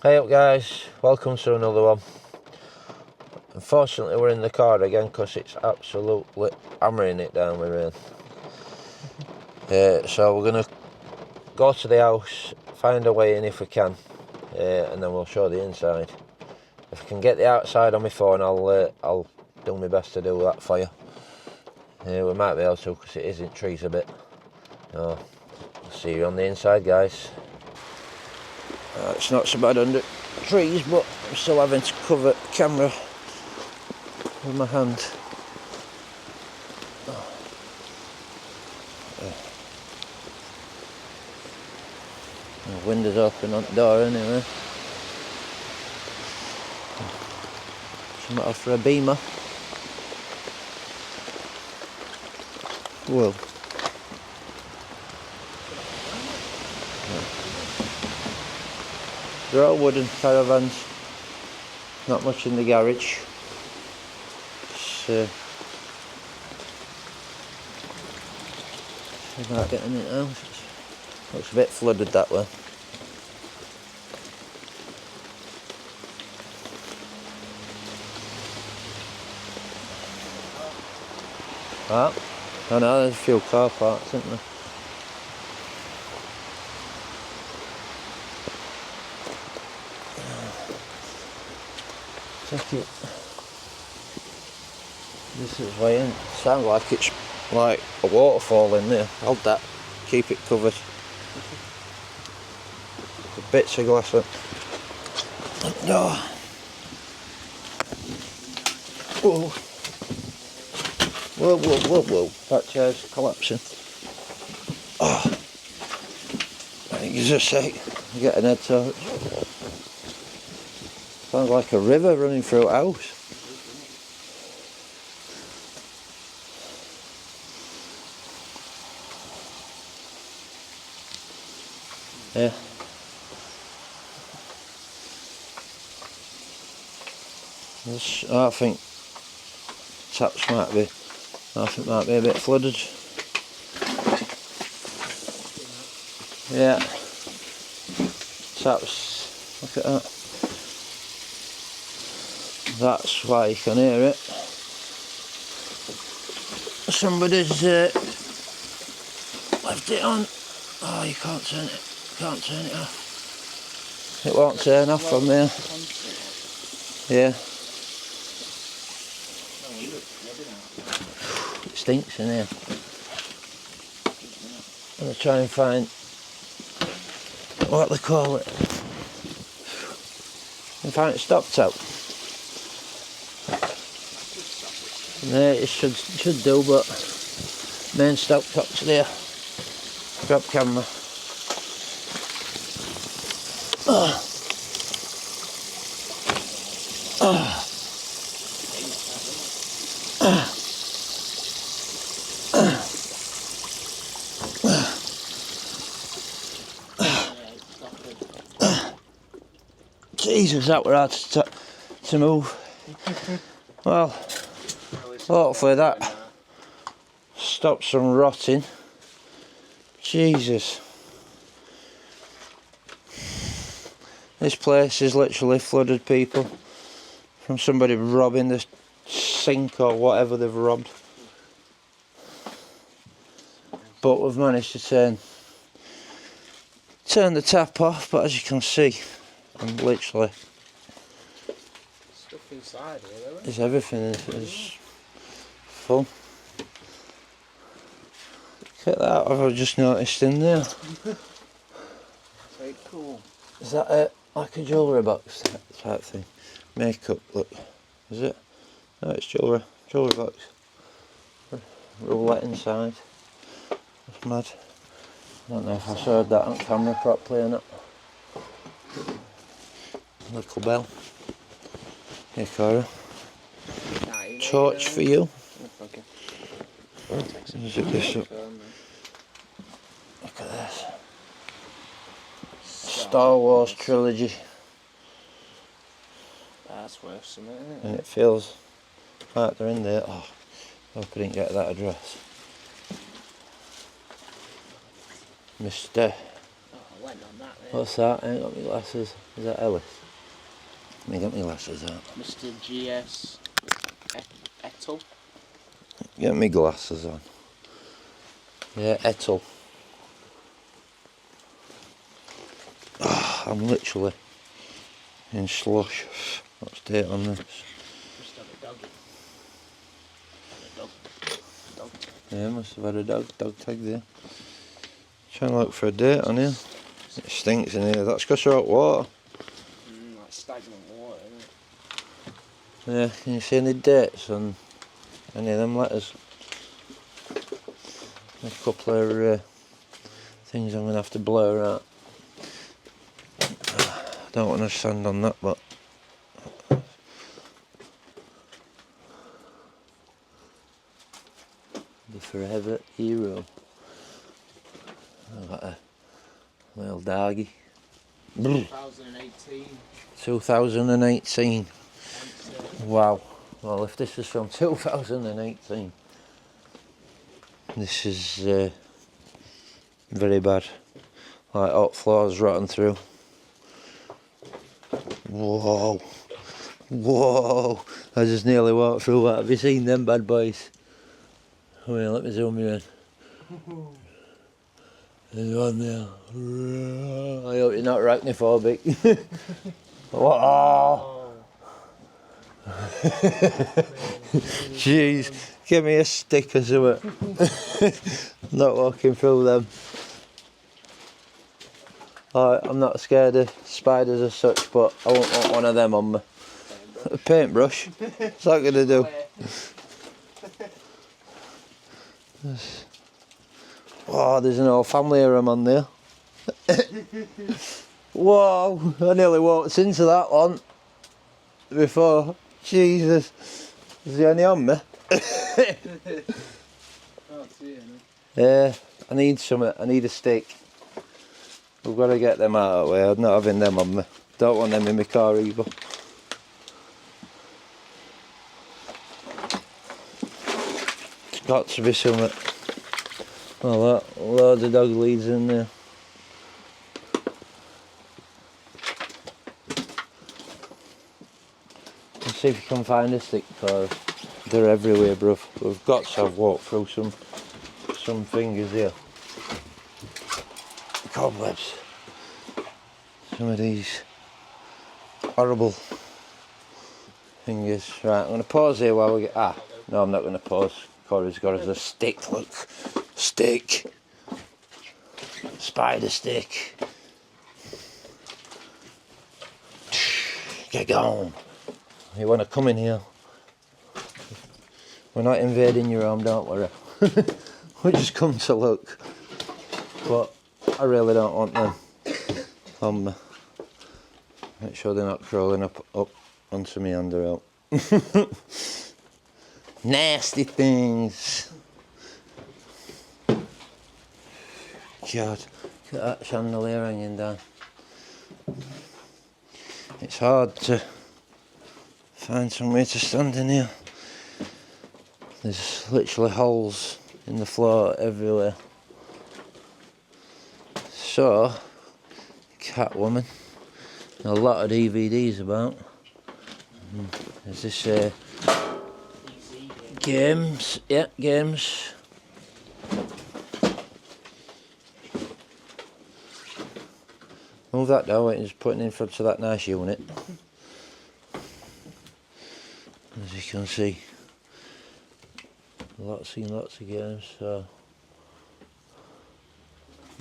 Hey up guys, welcome to another one. Unfortunately we're in the car again because it's absolutely hammering it down with rain. So we're going to go to the house, find a way in if we can, and then we'll show the inside. If I can get the outside on my phone I'll do my best to do that for you. We might be able to because it is in trees a bit. So I'll see you on the inside guys. It's not so bad under trees, but I'm still having to cover the camera with my hand. The window's open on the door anyway. Something for a beamer. Whoa. They're all wooden caravans, not much in the garage. So, about getting it out. Looks a bit flooded that way. Ah, I know there's a few car parks, isn't there? Check it. This is way in. Sounds like it's like a waterfall in there. Hold that. Keep it covered. The bits of glass up. No. Whoa. Whoa, whoa, whoa, whoa. That chair's collapsing. Oh. I think it's a sec. Get an head torch. Sounds like a river running through a house. Yeah. I think taps might be a bit flooded. Yeah. Taps, look at that. That's why you can hear it. Somebody's left it on. Oh, you can't turn it off. It won't turn off from there. Yeah. It stinks in here. I'm going to try and find what they call it. And find it stopped out. Yeah, it should do, but main stop top's there. Grab camera. Jesus, that were hard to move. Well, hopefully that stops some rotting. Jesus. This place is literally flooded, people. From somebody robbing the sink or whatever they've robbed. But we've managed to turn the tap off, but as you can see, I'm literally... Stuff inside here, though. There's everything is full. Check that out, I've just noticed in there. Very cool. Is that like a jewellery box type thing? Makeup, look. Is it? No, it's jewellery box. Roulette inside. That's mad. I don't know if I showed that on camera properly or not. Little bell. Here, Cora. Torch for you. Zip this up. Look at this. Star Wars trilogy. That's worth something, isn't it? And it feels like they're in there. Oh, I hope I didn't get that address. Mr. I went on that there. What's that? I ain't got my glasses. Is that Ellis? Let me get my glasses out. Mr. GS Ettel. Get my glasses on. Yeah, Ettel. Oh, I'm literally in slush. What's the date on this? Must have a doggy. Dog. Yeah, must have had a dog tag there. Trying to look for a date on here. It stinks in here. That's because you're hot water. Like stagnant water, isn't it? Yeah, can you see any dates on any of them letters? A couple of things I'm going to have to blur out. I don't want to stand on that, but the forever hero. I've got a little doggy. 2018. 2018. Wow. Well, if this is from 2018, this is very bad. Like hot floors rotting through. Whoa. Whoa. I just nearly walked through that. Have you seen them bad boys? Oh yeah, let me zoom you in. There's one there. I hope you're not arachnophobic. Whoa. Jeez, give me a stick or something. Not walking through them. I'm not scared of spiders as such, but I won't want one of them on me. A paintbrush? What's that going to do? Oh, there's an whole family of them on there. Whoa, I nearly walked into that one before. Jesus. Is there any on me? Yeah, I need something. I need a stick. We've got to get them out of the way. I'm not having them on me. Don't want them in my car either. It's got to be something. Well, that loads of dog leads in there. Let's see if you can find a stick, because they're everywhere, bruv. We've got to have walked through some fingers here. Cobwebs. Some of these horrible fingers. Right, I'm going to pause here while we get... no, I'm not going to pause. Corey's got us a stick, look. Stick. Spider stick. Get going. You want to come in here? We're not invading your home, don't worry. We just come to look. But I really don't want them on me. Make sure they're not crawling up onto me under out. Nasty things. God, look at that chandelier hanging down. It's hard to find somewhere to stand in here. There's literally holes in the floor everywhere. So, Catwoman, a lot of DVDs about. There's this games, yeah, games. Move that down, wait, just putting in front of that nice unit. As you can see, lots of games, so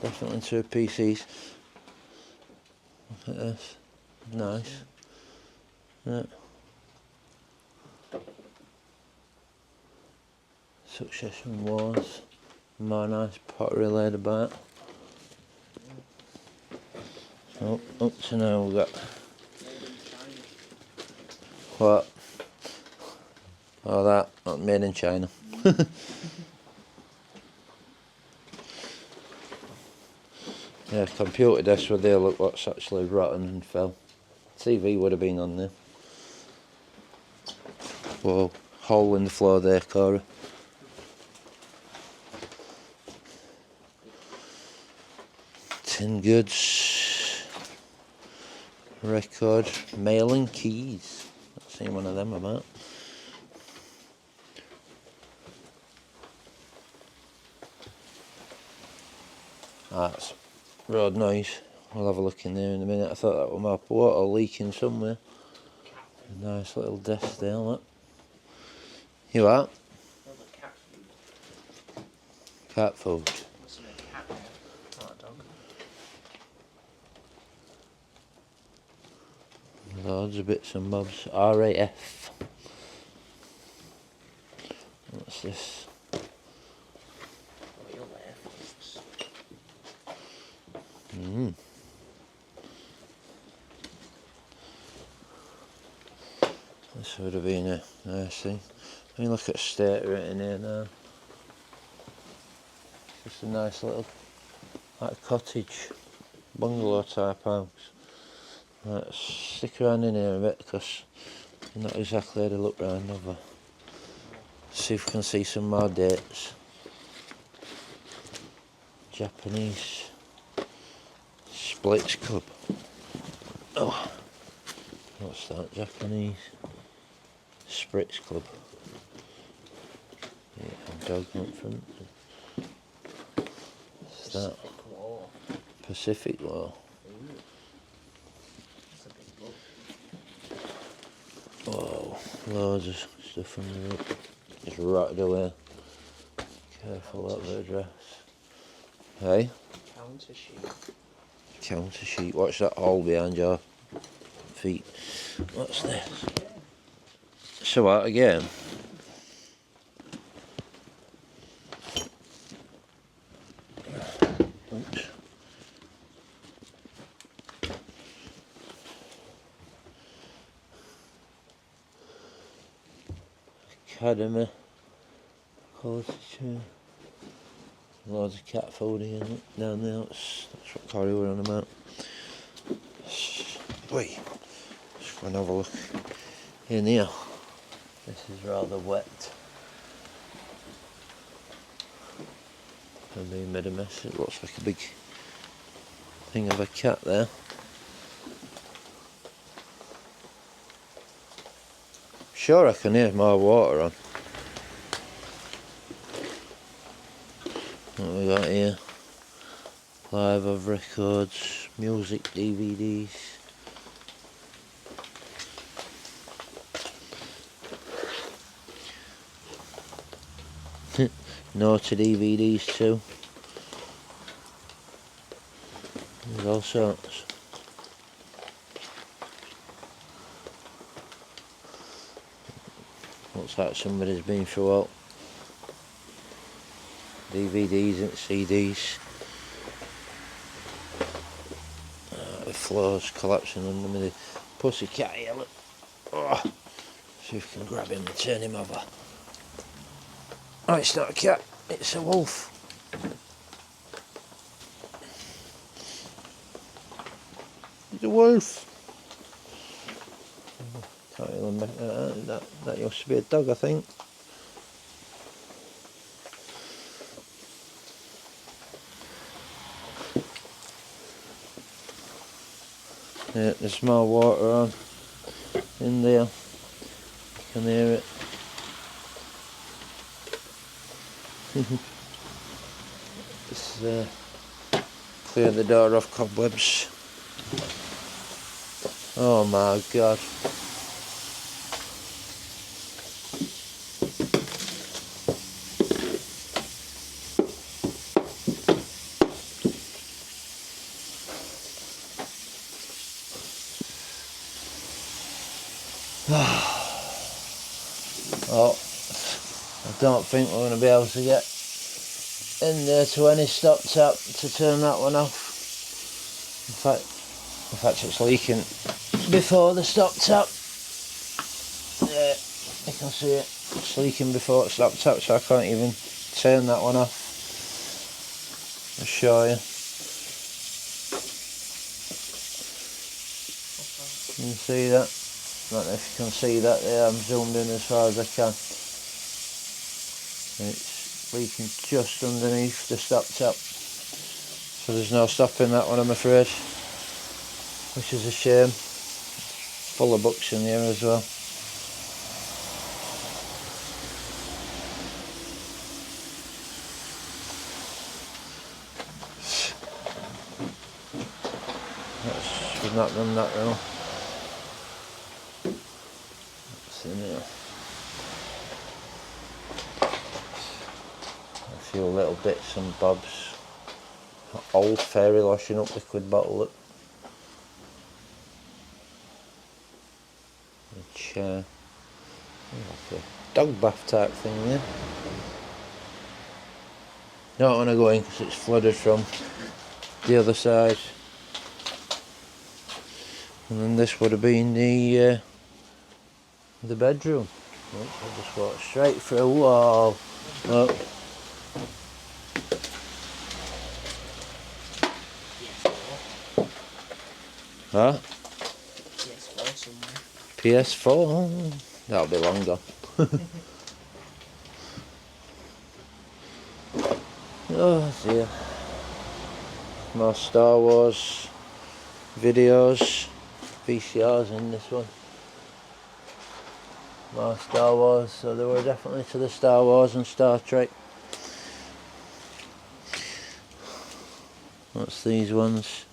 definitely 2 PCs. Look at this, nice. Yeah. Succession Wars, more nice pottery laid about. So up to now we've got what? Oh, that, not made in China. Yeah, computer desk were there, look what's actually rotten and fell. TV would have been on there. Whoa, hole in the floor there, Cora. tin goods, record, mail and keys. I've seen one of them about. That's road noise. We'll have a look in there in a minute. I thought that was my water leaking somewhere. A nice little desk there, look. You what? Cat food. Cat food. Must have been a cat there, not a dog. Loads of bits and bobs. RAF. What's this? Oil there, folks. This would have been a nice thing. I mean, look at state right in here now. Just a nice little, like cottage, bungalow type house. Right, stick around in here a bit because you're not exactly had a look round over. See if we can see some more dates. Japanese Splits Club. Oh, what's that? Japanese Spritz Club. Yeah, dog up front. What's that? Pacific War. Pacific War. Ooh. That's a big book. Whoa, loads of stuff on the road. Just rotted away. Careful that bit of dress. Hey? Counter sheet. Counter sheet. Watch that hole behind your feet. What's this? So what again? Oops. Academy. Quality chair. Loads of cat food here down there. That's what Corey were on about. Wait. Just go and have a look in here. This is rather wet. And they made a mess. It looks like a big thing of a cat there. Sure, I can hear more water on. What we got here? Live of records, music, DVDs. No to DVDs too. There's all sorts. Looks like somebody's been throughout. DVDs and CDs. The floor's collapsing under me. The pussycat here, look. Oh. See if we can grab him and turn him over. Oh, it's not a cat, it's a wolf. It's a wolf. Can't even make that used to be a dog, I think. Yeah, there's more water on in there. You can hear it. Just clear the door off cobwebs. Oh my god. Oh, I don't think we're going to be able to get in there to any stop tap to turn that one off. In fact it's leaking before the stop tap. Yeah, you can see it. It's leaking before the stop tap, so I can't even turn that one off. I'll show you. You can see that. I don't know if you can see that there. I'm zoomed in as far as I can. It's leaking just underneath the stop tap. So there's no stopping that one, I'm afraid. Which is a shame. Full of books in here as well. We've not done that though. What's in here? A few little bits and bobs. Old fairy lotion up liquid bottle. Look. A chair. Like a dog bath type thing there. Don't want to go in because it's flooded from the other side. And then this would have been the bedroom. Oops, I just walked straight through a wall. Look. Huh? PS4 somewhere. PS4? That'll be long gone. Oh dear. More Star Wars videos. VCRs in this one. More Star Wars, so they were definitely to the Star Wars and Star Trek. What's these ones?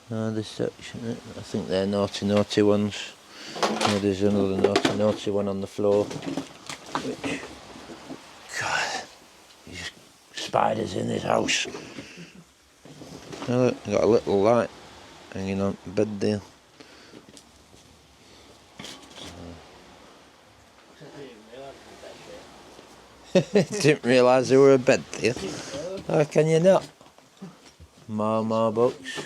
This section, I think they're naughty ones. Yeah, there's another naughty one on the floor. Which, God, there's spiders in this house. Oh, look, got a little light hanging on the bed there. Didn't realise there were a bed there. How can you not? More books.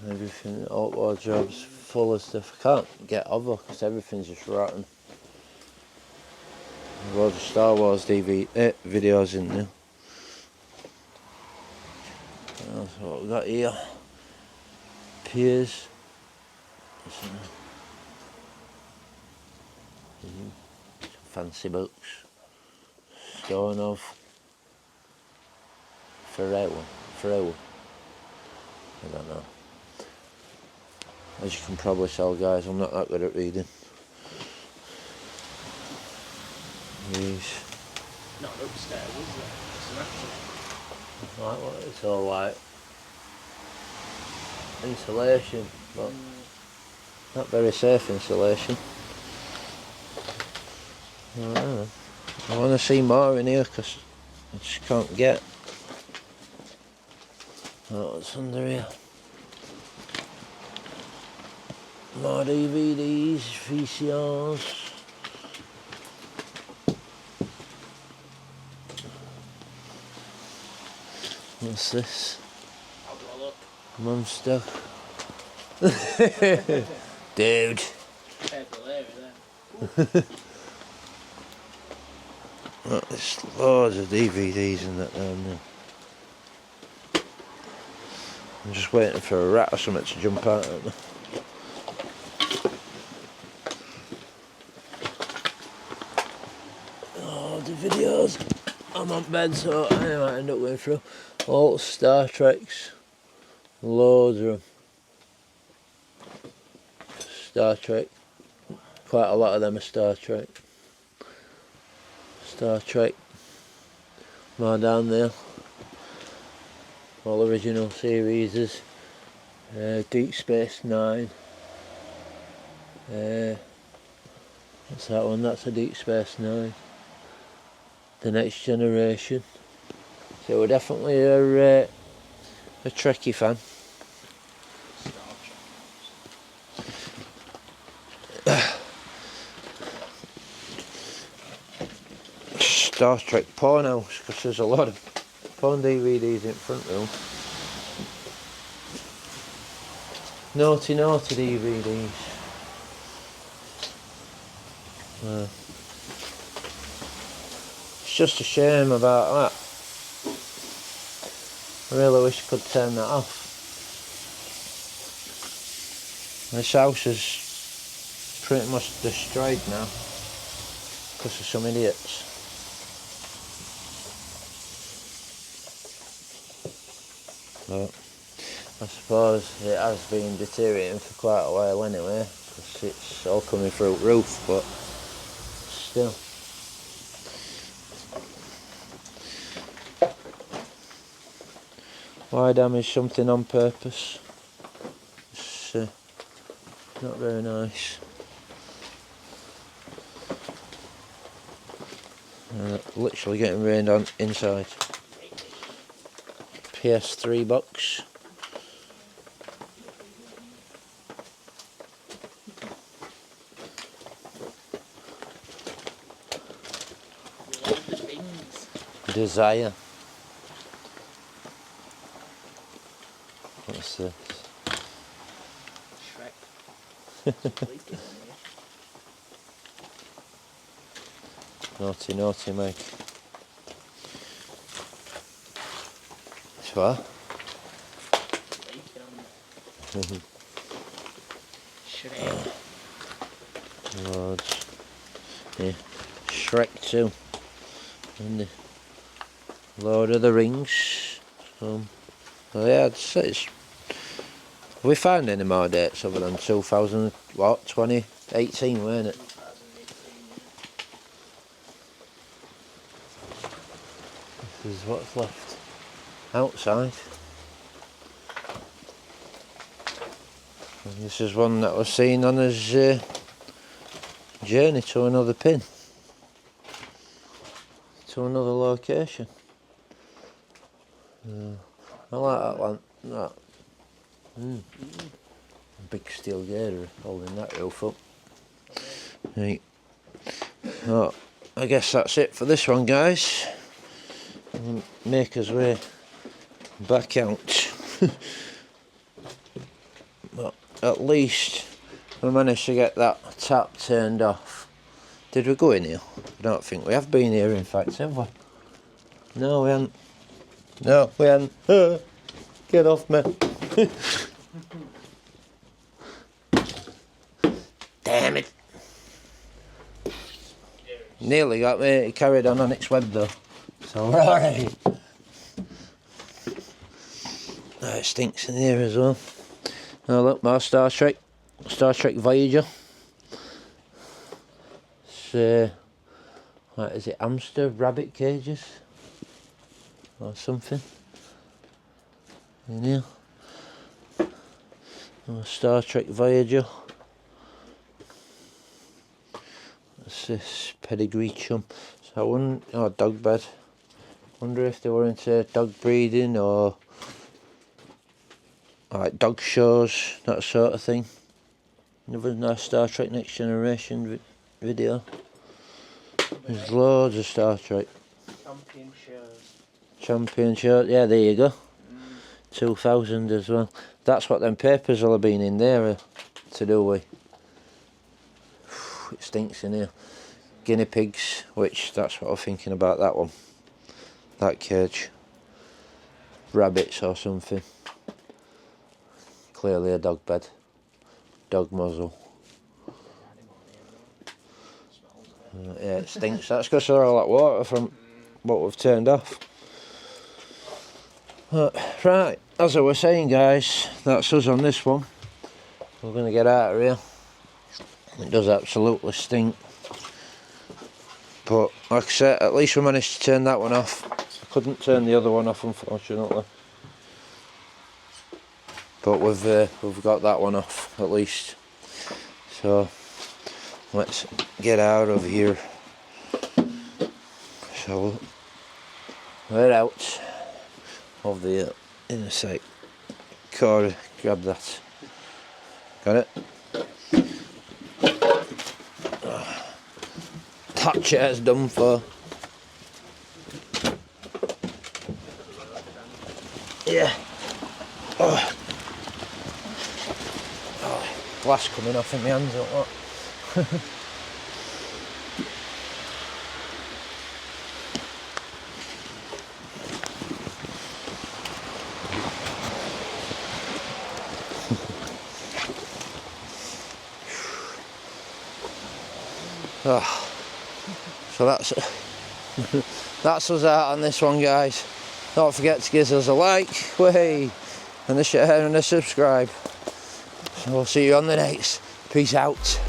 Everything, all wardrobes full of stuff. I can't get over because everything's just rotten. There's loads of Star Wars videos in there. That's what we've got here. Piers. Fancy books. Stone of Forever. I don't know. As you can probably tell, guys, I'm not that good at reading. These. Not upstairs, is it? It's an actual. Like what? It's all like insulation, but not very safe insulation. I don't know. I want to see more in here because I just can't get. Oh, what's under here? More DVDs, VCRs. What's this? I'll go look. Monster. Dude. Careful area there. Oh, there's loads of DVDs in that down there. I'm just waiting for a rat or something to jump out at me. Oh, the videos. I'm on bed, so I might end up going through all Star Treks. Loads of them. Star Trek. Quite a lot of them are Star Trek. Star Trek. More down there. All original series is Deep Space Nine. What's that one? That's a Deep Space Nine. The Next Generation. So we're definitely a Trekkie fan. Star Trek porn house, because there's a lot of porn DVDs in front room. Naughty DVDs. It's just a shame about that. I really wish I could turn that off. This house is pretty much destroyed now because of some idiots. But I suppose it has been deteriorating for quite a while anyway, because it's all coming through the roof, but still. Why damage something on purpose? It's not very nice. Literally getting rained on inside. PS3 box. Desire. What's this? Shrek. Naughty, naughty Meg. It's what? Shrek. Loads. Yeah. Shrek 2. And the Lord of the Rings. So yeah, it's we found any more dates other than 2018, weren't it? 2018, This is what's left outside. And this is one that was seen on his journey to another pin, to another location. I like that one. That. Big steel girder holding that roof up. Right. Oh, I guess that's it for this one, guys. We'll make us way back out. But at least we managed to get that tap turned off. Did we go in here? I don't think we have been here, in fact, have we? No, we haven't. No, we haven't. Get off me. Damn it. Nearly got me. It carried on its web though. So we're alright. Oh, it stinks in here as well. Oh look, more Star Trek Voyager. It's what is it, hamster rabbit cages or something in here. Oh, Star Trek Voyager. What's this? Pedigree chum. So I wouldn't, oh, dog bed. Wonder if they were into dog breeding or like dog shows, that sort of thing. Another nice Star Trek Next Generation video. There's loads of Star Trek. Champion shows. Champion shows, yeah, there you go. 2000 as well. That's what them papers will have been in there to do with. It stinks in here. Guinea pigs, which that's what I'm thinking about that one. That cage. Rabbits or something. Clearly a dog bed. Dog muzzle. Yeah, it stinks. That's because of all that water from what we've turned off. Right, as I was saying, guys, that's us on this one. We're going to get out of here. It does absolutely stink. But like I said, at least we managed to turn that one off. I couldn't turn the other one off, unfortunately. But we've got that one off at least. So let's get out of here. So we're out of the inner sight. Corey, grab that. Got it? That chair's done for. Yeah. Oh. Oh, glass coming off in my hands, or what? Oh. So that's us out on this one, guys. Don't forget to give us a like, way, and a share and a subscribe. So we'll see you on the next. Peace out.